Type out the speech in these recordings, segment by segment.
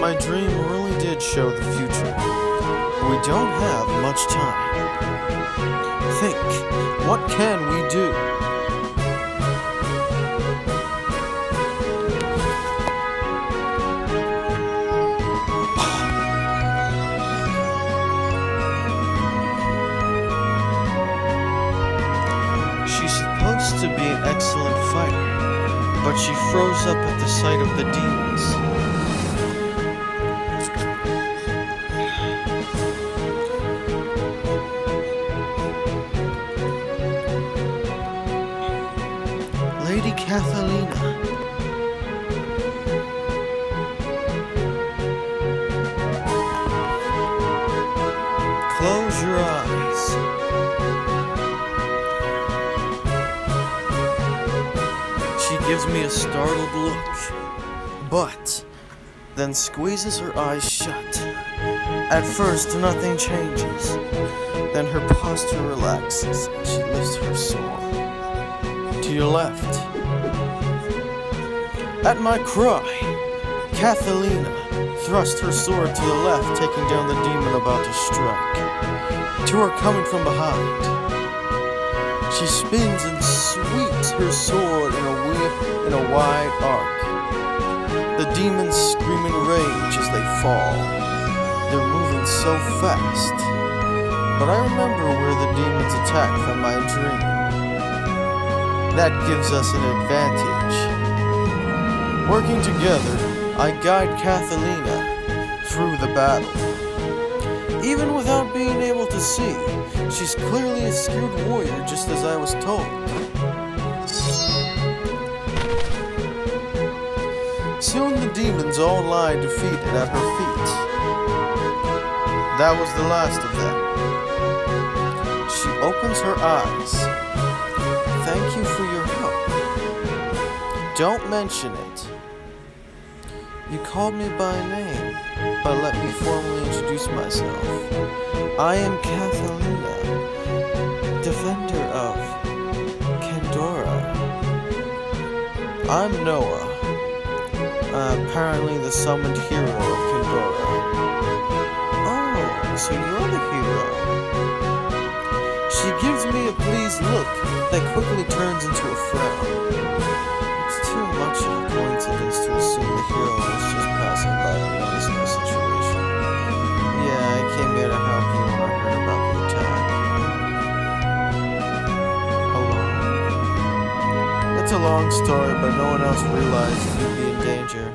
My dream really did show the future. We don't have much time. Think, what can we do? She's supposed to be an excellent fighter, but she froze up at the sight of the demons. Lady Cathalina. Close your eyes. She gives me a startled look, but then squeezes her eyes shut. At first, nothing changes. Then her posture relaxes and she lifts her sword. To your left. At my cry, Cathalina thrust her sword to the left, taking down the demon about to strike. To her coming from behind, she spins and sweeps her sword in a wide arc. The demons scream in rage as they fall. They're moving so fast. But I remember where the demons attack from my dream. That gives us an advantage. Working together, I guide Cathalina through the battle. Even without being able to see, she's clearly a skilled warrior, just as I was told. Soon the demons all lie defeated at her feet. That was the last of them. She opens her eyes. Thank you for your help. Don't mention it. You called me by name, but let me formally introduce myself. I am Cathalina, defender of Kendora. I'm Noah, apparently the summoned hero of Kendora. Oh, so you're the hero. She gives me a pleased look that quickly turns into a frown. It's too much of a coincidence to assume the hero was just passing by a menacing situation. Yeah, I came here to help you when I heard about the attack. Alone? It's a long story, but no one else realized you'd be in danger.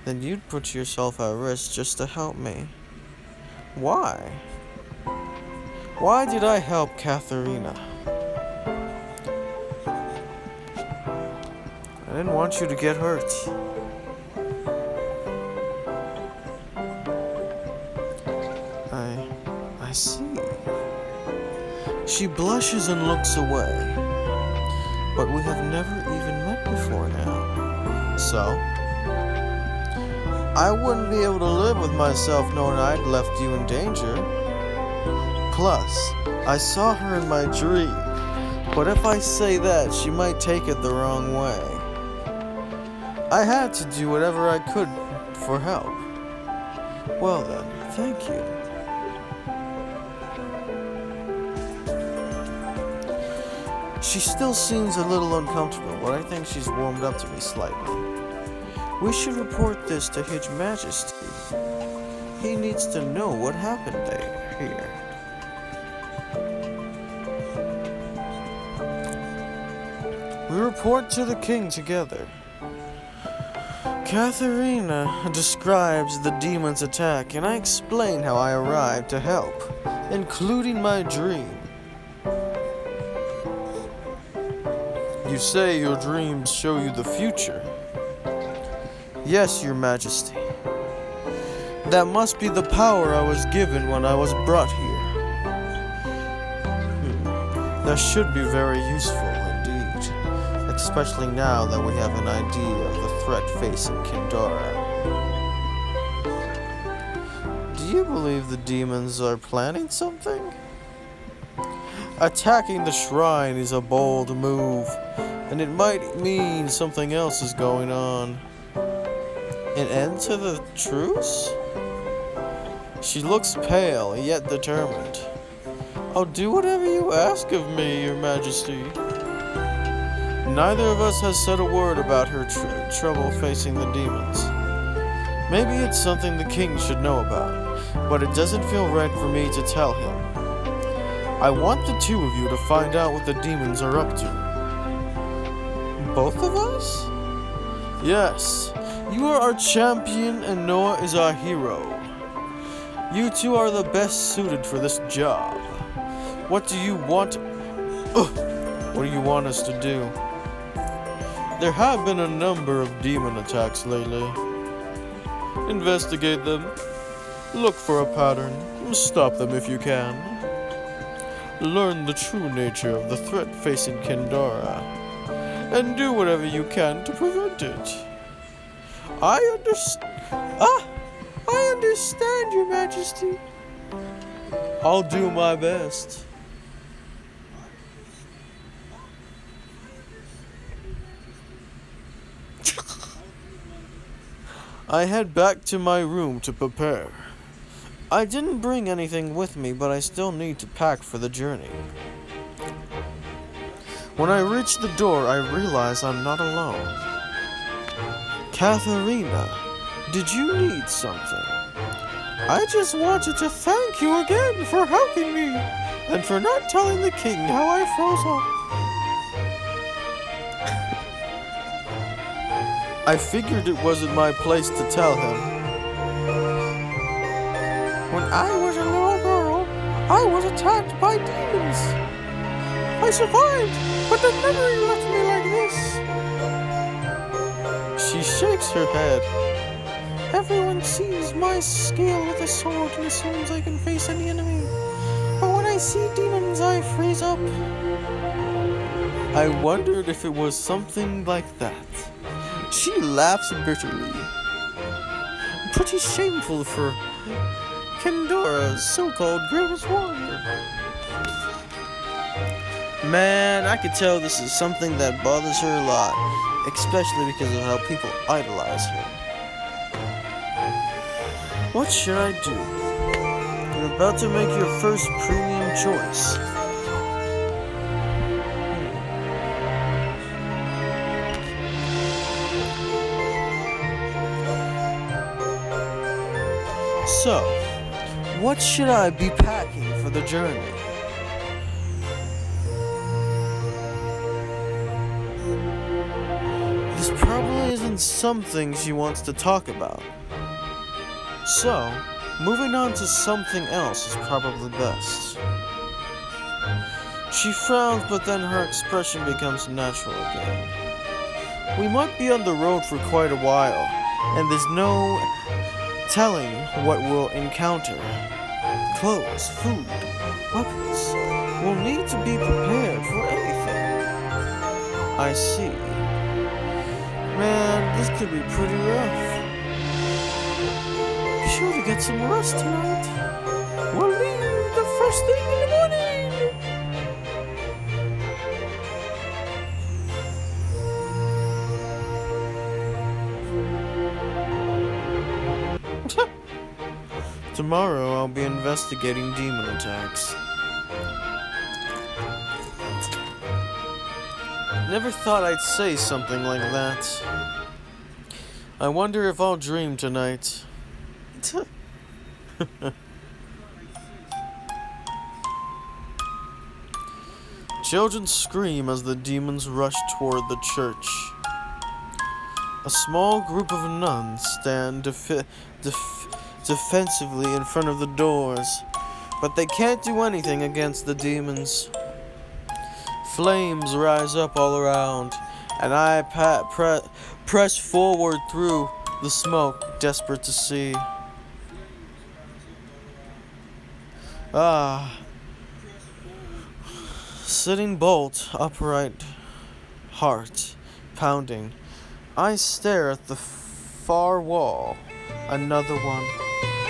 Then you'd put yourself at risk just to help me. Why? Why did I help Cathalina? I didn't want you to get hurt. I see. She blushes and looks away. But we have never even met before now. So, I wouldn't be able to live with myself knowing I'd left you in danger. Plus, I saw her in my dream, but if I say that, she might take it the wrong way. I had to do whatever I could for help. Well then, thank you. She still seems a little uncomfortable, but I think she's warmed up to me slightly. We should report this to His Majesty. He needs to know what happened here. We report to the king together. Cathalina describes the demon's attack, and I explain how I arrived to help, including my dream. You say your dreams show you the future. Yes, Your Majesty. That must be the power I was given when I was brought here. That should be very useful. Especially now that we have an idea of the threat facing Kendora. Do you believe the demons are planning something? Attacking the shrine is a bold move, and it might mean something else is going on. An end to the truce? She looks pale, yet determined. I'll do whatever you ask of me, Your Majesty. Neither of us has said a word about her trouble facing the demons. Maybe it's something the king should know about, but it doesn't feel right for me to tell him. I want the two of you to find out what the demons are up to. Both of us? Yes, you are our champion and Noah is our hero. You two are the best suited for this job. What do you want? What do you want us to do? There have been a number of demon attacks lately. Investigate them. Look for a pattern. Stop them if you can. Learn the true nature of the threat facing Kendara. And do whatever you can to prevent it. I understand, Your Majesty. I'll do my best. I head back to my room to prepare. I didn't bring anything with me, but I still need to pack for the journey. When I reach the door, I realize I'm not alone. Katharina, did you need something? I just wanted to thank you again for helping me, and for not telling the king how I froze up. I figured it wasn't my place to tell him. When I was a little girl, I was attacked by demons. I survived, but the memory left me like this. She shakes her head. Everyone sees my skill with a sword and assumes I can face any enemy. But when I see demons, I freeze up. I wondered if it was something like that. She laughs bitterly. Pretty shameful for Kendora's so-called greatest warrior. Man, I could tell this is something that bothers her a lot, especially because of how people idolize her. What should I do? You're about to make your first premium choice. So, what should I be packing for the journey? This probably isn't something she wants to talk about. So, moving on to something else is probably best. She frowns, but then her expression becomes natural again. We might be on the road for quite a while, and there's no telling what we'll encounter. Clothes, food, weapons. We'll need to be prepared for anything. I see. Man, this could be pretty rough. Be sure to get some rest tonight. We'll leave the first thing in the morning. Tomorrow I'll be investigating demon attacks. Never thought I'd say something like that. I wonder if I'll dream tonight. Children scream as the demons rush toward the church. A small group of nuns stand defensively in front of the doors, but they can't do anything against the demons. Flames rise up all around, and I press forward through the smoke, desperate to see. Sitting bolt upright, heart pounding, I stare at the far wall. Another one.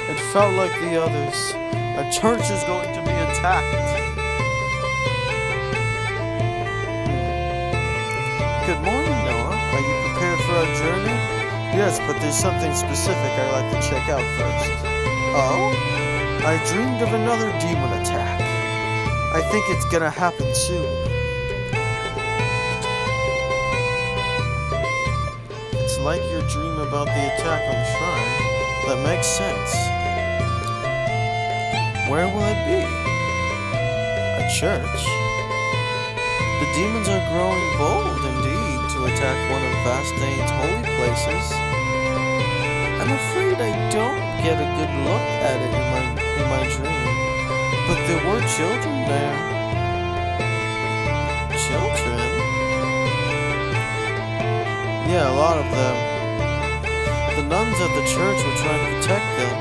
It felt like the others. A church is going to be attacked. Good morning, Noah. Are you prepared for our journey? Yes, but there's something specific I'd like to check out first. Oh? I dreamed of another demon attack. I think it's gonna happen soon. It's like your dream about the attack on the shrine. That makes sense. Where will it be? A church? The demons are growing bold indeed to attack one of Vastain's holy places. I'm afraid I don't get a good look at it in my dream, but there were children there. Children? Yeah, a lot of them. The nuns at the church were trying to protect them.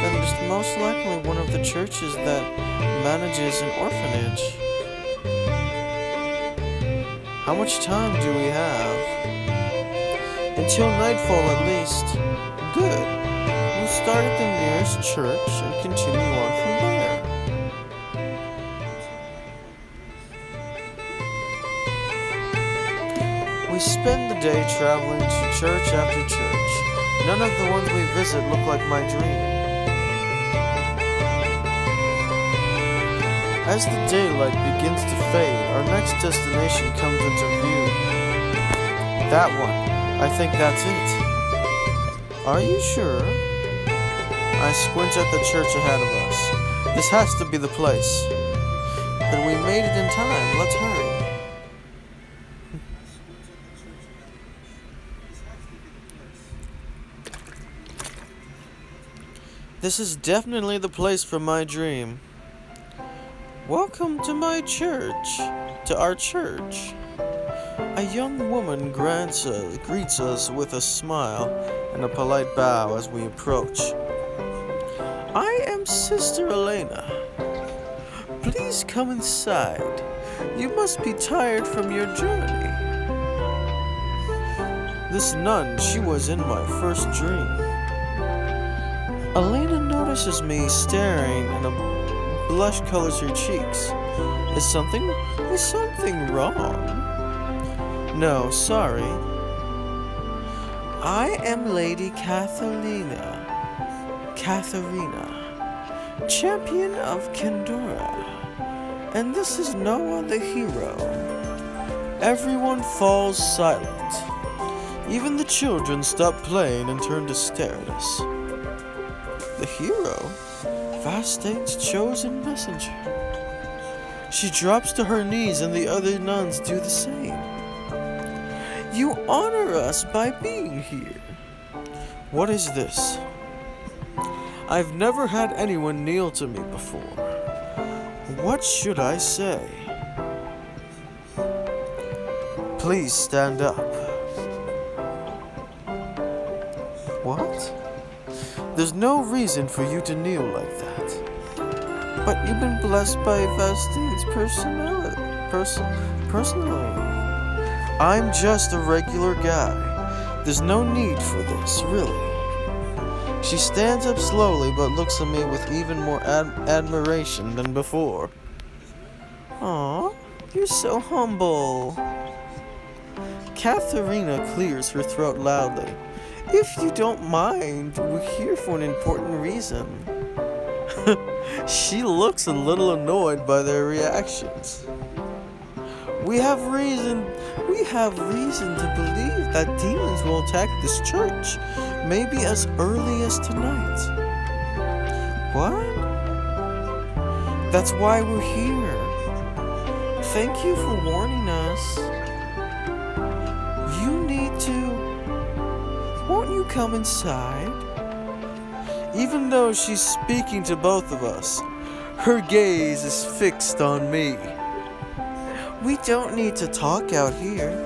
Then it's most likely one of the churches that manages an orphanage. How much time do we have? Until nightfall at least. Good. We'll start at the nearest church and continue on from there. We spend the day traveling to church after church. None of the ones we visit look like my dream. As the daylight begins to fade, our next destination comes into view. That one. I think that's it. Are you sure? I squint at the church ahead of us. This has to be the place. Then we made it in time. Let's hurry. This is definitely the place from my dream. Welcome to my church. To our church. A young woman greets us with a smile and a polite bow as we approach. I am Sister Elena. Please come inside. You must be tired from your journey. This nun, she was in my first dream. Elena notices me staring and a blush colors her cheeks. Is something wrong? No, sorry. I am Lady Katharina, champion of Kendora, and this is no other hero. Everyone falls silent. Even the children stop playing and turn to stare at us. The hero? Vastain's chosen messenger. She drops to her knees and the other nuns do the same. You honor us by being here. What is this? I've never had anyone kneel to me before. What should I say? Please stand up. What? There's no reason for you to kneel like that. But you've been blessed by Vastain's personally. I'm just a regular guy. There's no need for this, really. She stands up slowly but looks at me with even more admiration than before. Aw, you're so humble. Katharina clears her throat loudly. If you don't mind, we're here for an important reason. She looks a little annoyed by their reactions. We have reason to believe that demons will attack this church, maybe as early as tonight. What? That's why we're here. Thank you for warning us. You need to... Won't you come inside? Even though she's speaking to both of us, her gaze is fixed on me. We don't need to talk out here.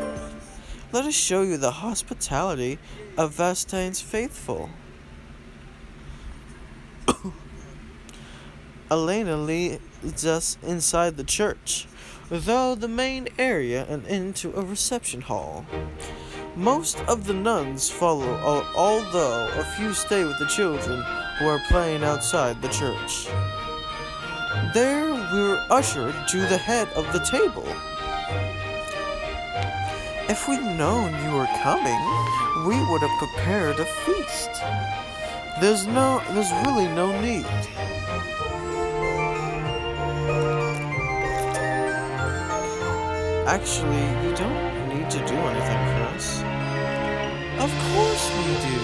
Let us show you the hospitality of Vastain's faithful. Elena leads us inside the church, though the main area and into a reception hall. Most of the nuns follow, although a few stay with the children who are playing outside the church. There we were ushered to the head of the table. If we'd known you were coming, we would have prepared a feast. There's really no need. Actually, you don't need to do anything for us. Of course we do.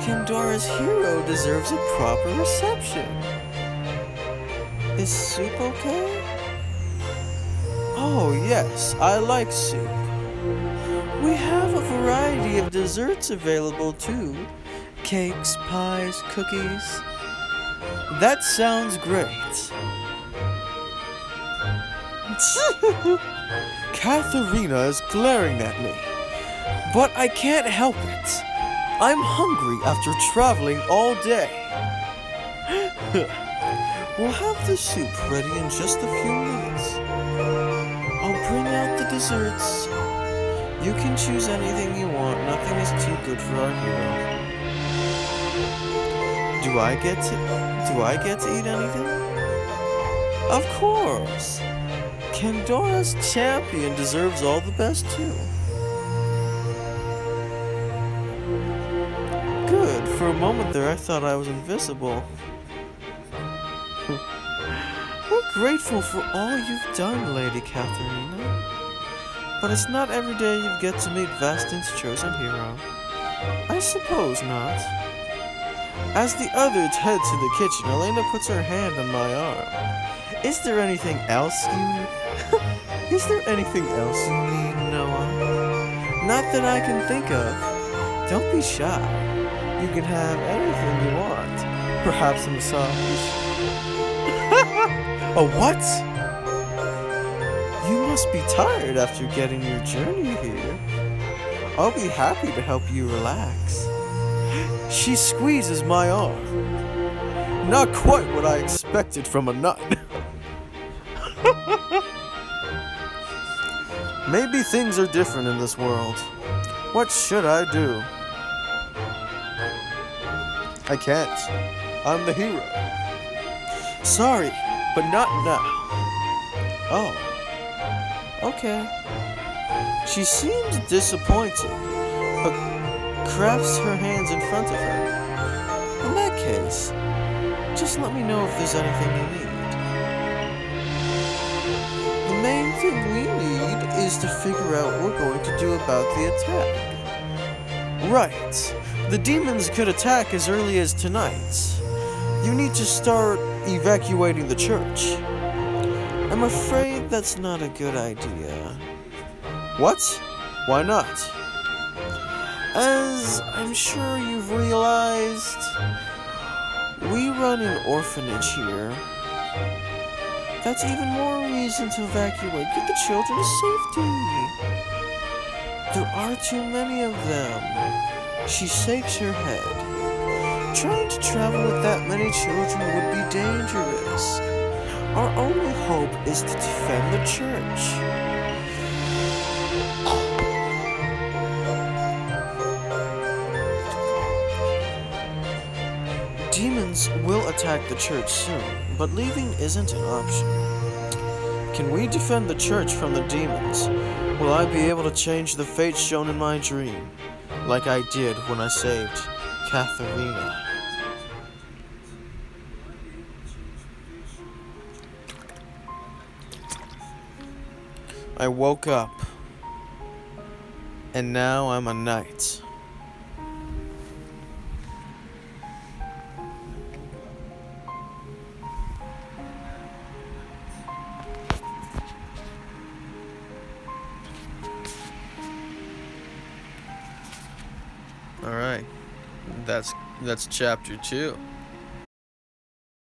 Kindora's hero deserves a proper reception. Is soup okay? Oh yes, I like soup. We have a variety of desserts available too. Cakes, pies, cookies. That sounds great. Katharina is glaring at me, but I can't help it. I'm hungry after traveling all day. We'll have the soup ready in just a few minutes. I'll bring out the desserts. You can choose anything you want. Nothing is too good for our hero. Do I get to eat anything? Of course. Kindora's champion deserves all the best too. Good. For a moment there I thought I was invisible. We're grateful for all you've done, Lady Katharina. But it's not every day you get to meet Vastin's chosen hero. I suppose not. As the others head to the kitchen, Elena puts her hand on my arm. Is there anything else you need, Noah? Not that I can think of. Don't be shy. You can have anything you want. Perhaps a massage. A what? You must be tired after getting your journey here. I'll be happy to help you relax. She squeezes my arm. Not quite what I expected from a nun. Maybe things are different in this world. What should I do? I can't. I'm the hero. Sorry, but not now. Oh. Okay. She seems disappointed, but crafts her hands in front of her. In that case, just let me know if there's anything you need. The main thing we need is to figure out what we're going to do about the attack. Right. The demons could attack as early as tonight. You need to start evacuating the church. I'm afraid that's not a good idea. What? Why not? As I'm sure you've realized, we run an orphanage here. That's even more reason to evacuate. Get the children to safety. There are too many of them. She shakes her head. Trying to travel with that many children would be dangerous. Our only hope is to defend the church. Demons will attack the church soon, but leaving isn't an option. Can we defend the church from the demons? Will I be able to change the fate shown in my dream, like I did when I saved Katharina? I woke up, and now I'm a knight. All right, that's chapter 2.